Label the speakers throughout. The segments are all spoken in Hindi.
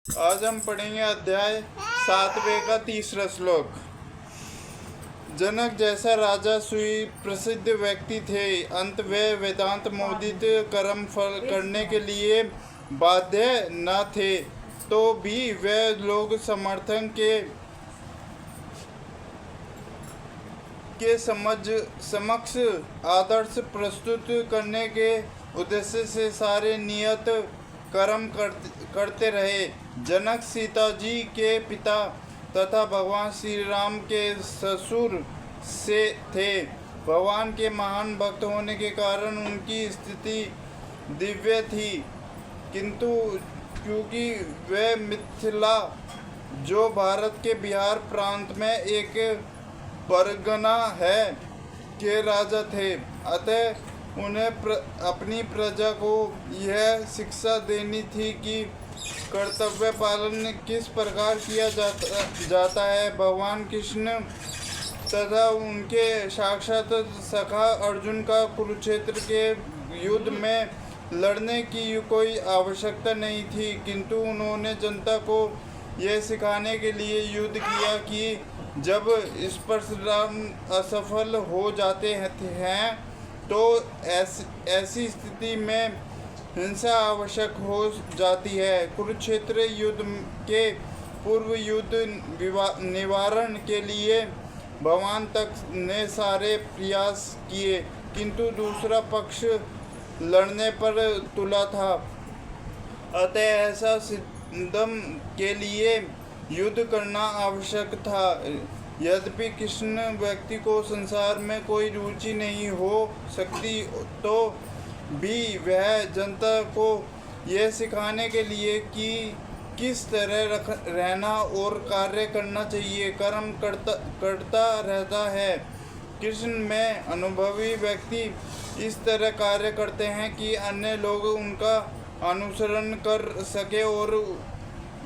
Speaker 1: आज हम पढ़ेंगे अध्याय 7वें का 3रा श्लोक। जनक जैसा राजा सुप्रसिद्ध व्यक्ति थे, अंत वे वेदांत मोदित कर्म फल करने के लिए बाध्य न थे, तो भी वे लोग समर्थन के समक्ष आदर्श प्रस्तुत करने के उद्देश्य से सारे नियत कर्म करते रहे। जनक सीता जी के पिता तथा भगवान श्री राम के ससुर से थे। भगवान के महान भक्त होने के कारण उनकी स्थिति दिव्य थी, किंतु क्योंकि वे मिथिला, जो भारत के बिहार प्रांत में एक परगना है, के राजा थे, अतः उन्हें अपनी प्रजा को यह शिक्षा देनी थी कि कर्तव्य पालन किस प्रकार किया जाता है। भगवान कृष्ण तथा उनके साक्षात सखा अर्जुन का कुरुक्षेत्र के युद्ध में लड़ने की कोई आवश्यकता नहीं थी, किंतु उन्होंने जनता को यह सिखाने के लिए युद्ध किया कि जब परशुराम असफल हो जाते हैं तो ऐसी स्थिति में हिंसा आवश्यक हो जाती है। कुरुक्षेत्र युद्ध के पूर्व युद्ध निवारण के लिए भगवान तक ने सारे प्रयास किए, किंतु दूसरा पक्ष लड़ने पर तुला था, अतः ऐसा सिद्धम के लिए युद्ध करना आवश्यक था। यद्यपि कृष्ण व्यक्ति को संसार में कोई रुचि नहीं हो सकती, तो भी वह जनता को यह सिखाने के लिए कि किस तरह रहना और कार्य करना चाहिए, कर्म करता रहता है। कृष्ण में अनुभवी व्यक्ति इस तरह कार्य करते हैं कि अन्य लोग उनका अनुसरण कर सके, और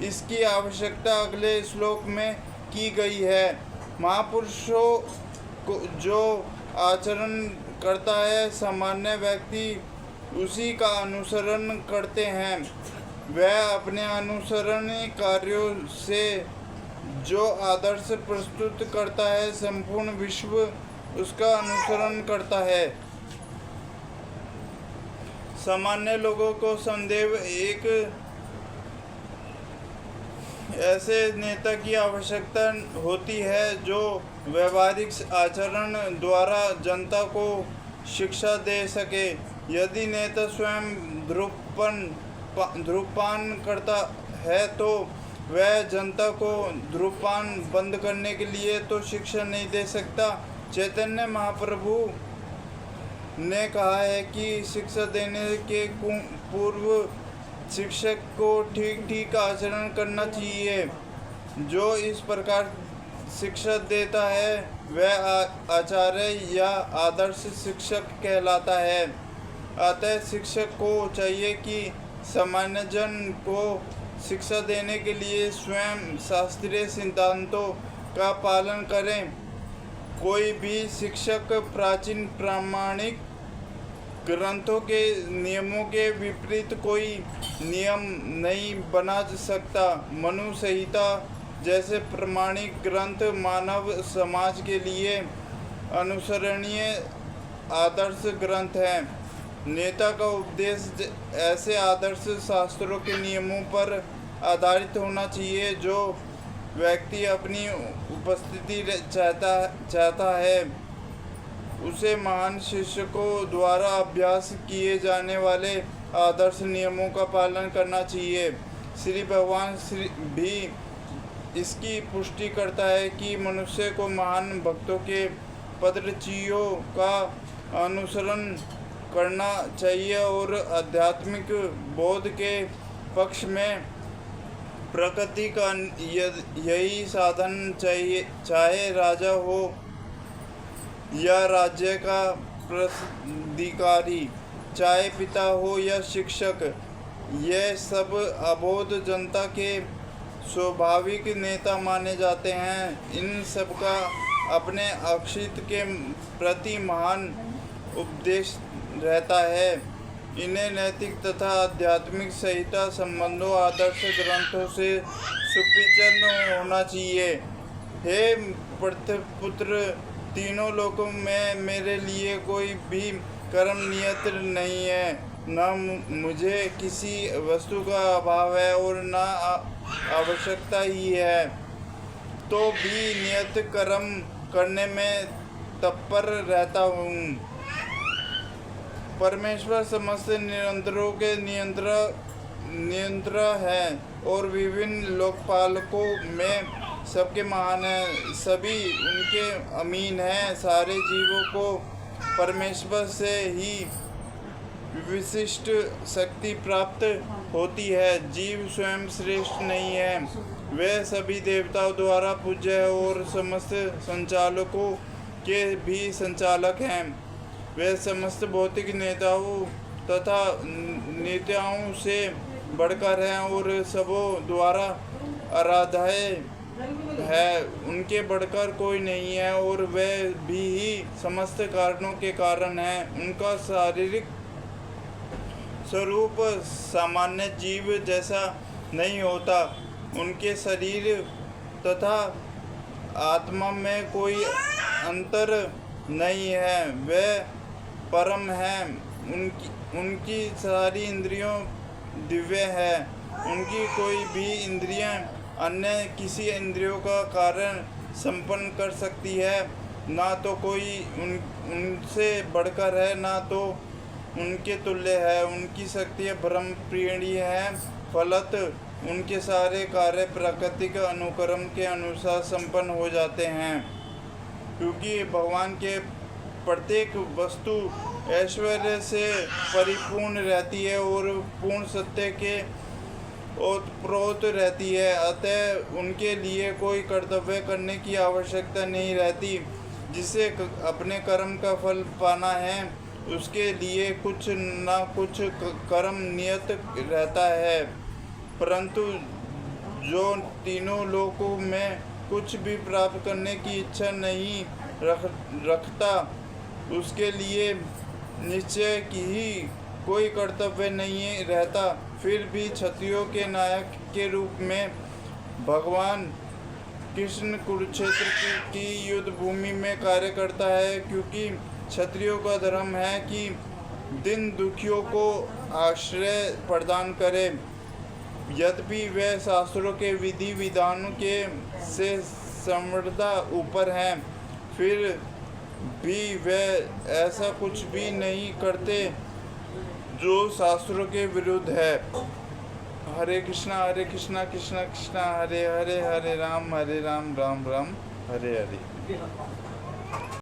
Speaker 1: इसकी आवश्यकता अगले श्लोक में की गई है। महापुरुषों को जो आचरण करता है, सामान्य व्यक्ति उसी का अनुसरण करते हैं। वह अपने अनुसरणीय कार्यों से जो आदर्श प्रस्तुत करता है, संपूर्ण विश्व उसका अनुसरण करता है। सामान्य लोगों को सदैव एक ऐसे नेता की आवश्यकता होती है जो व्यवहारिक आचरण द्वारा जनता को शिक्षा दे सके। यदि नेता स्वयं धूम्रपान करता है तो वह जनता को धूम्रपान बंद करने के लिए तो शिक्षा नहीं दे सकता। चैतन्य महाप्रभु ने कहा है कि शिक्षा देने के पूर्व शिक्षक को ठीक आचरण करना चाहिए। जो इस प्रकार शिक्षा देता है वह आचार्य या आदर्श शिक्षक कहलाता है। अतः शिक्षक को चाहिए कि सामान्य जन को शिक्षा देने के लिए स्वयं शास्त्रीय सिद्धांतों का पालन करें। कोई भी शिक्षक प्राचीन प्रामाणिक ग्रंथों के नियमों के विपरीत कोई नियम नहीं बना सकता। मनु संहिता जैसे प्रमाणिक ग्रंथ मानव समाज के लिए अनुसरणीय आदर्श ग्रंथ हैं। नेता का उपदेश ऐसे आदर्श शास्त्रों के नियमों पर आधारित होना चाहिए जो व्यक्ति अपनी उपस्थिति चाहता है। उसे महान शिक्षकों द्वारा अभ्यास किए जाने वाले आदर्श नियमों का पालन करना चाहिए। श्री भगवान भी इसकी पुष्टि करता है कि मनुष्य को महान भक्तों के पदचिह्नों का अनुसरण करना चाहिए और आध्यात्मिक बोध के पक्ष में प्रकृति का यही साधन चाहिए। चाहे राजा हो या राज्य का प्राधिकारी, चाहे पिता हो या शिक्षक, ये सब अबोध जनता के स्वाभाविक नेता माने जाते हैं। इन सब का अपने अक्षित के प्रति महान उपदेश रहता है। इन्हें नैतिक तथा आध्यात्मिक संहिता संबंधों आदर्श ग्रंथों से सुपरिचित होना चाहिए। हे पुत्र, तीनों लोकों में मेरे लिए कोई भी कर्म नियत नहीं है। न मुझे किसी वस्तु का अभाव है और न आवश्यकता ही है, तो भी नियत कर्म करने में तत्पर रहता हूँ। परमेश्वर समस्त निरंतरों के नियंत्रण है और विभिन्न लोकपालकों में सबके महान है। सभी उनके अमीन हैं। सारे जीवों को परमेश्वर से ही विशिष्ट शक्ति प्राप्त होती है। जीव स्वयं श्रेष्ठ नहीं है, वे सभी देवताओं द्वारा पूज्य है और समस्त संचालकों के भी संचालक हैं। वे समस्त भौतिक नेताओं तथा नेताओं से बढ़कर हैं और सबों द्वारा आराध्य है। उनके बढ़कर कोई नहीं है और वे भी ही समस्त कारणों के कारण हैं। उनका शारीरिक स्वरूप सामान्य जीव जैसा नहीं होता। उनके शरीर तथा आत्मा में कोई अंतर नहीं है। वे परम हैं। उनकी सारी इंद्रियों दिव्य है। उनकी कोई भी इंद्रियां अन्य किसी इंद्रियों का कारण संपन्न कर सकती है। ना तो कोई उनसे बढ़कर है, ना तो उनके तुल्य है। उनकी शक्तियाँ ब्रह्म प्रियणीय है। फलत उनके सारे कार्य प्राकृतिक अनुक्रम के अनुसार संपन्न हो जाते हैं, क्योंकि भगवान के प्रत्येक वस्तु ऐश्वर्य से परिपूर्ण रहती है और पूर्ण सत्य के ओतप्रोत रहती है। अतः उनके लिए कोई कर्तव्य करने की आवश्यकता नहीं रहती। जिसे अपने कर्म का फल पाना है, उसके लिए कुछ न कुछ कर्म नियत रहता है। परंतु जो तीनों लोकों में कुछ भी प्राप्त करने की इच्छा नहीं रखता, उसके लिए निश्चय की ही कोई कर्तव्य नहीं रहता। फिर भी क्षत्रियों के नायक के रूप में भगवान कृष्ण कुरुक्षेत्र की युद्ध भूमि में कार्य करता है, क्योंकि क्षत्रियों का धर्म है कि दीन दुखियों को आश्रय प्रदान करे। यद्यपि वे शास्त्रों के विधि विधानों के से समृद्धा ऊपर हैं, फिर भी वे ऐसा कुछ भी नहीं करते जो शास्त्रों के विरुद्ध है। हरे कृष्णा कृष्णा कृष्णा हरे हरे, हरे राम राम राम हरे हरे।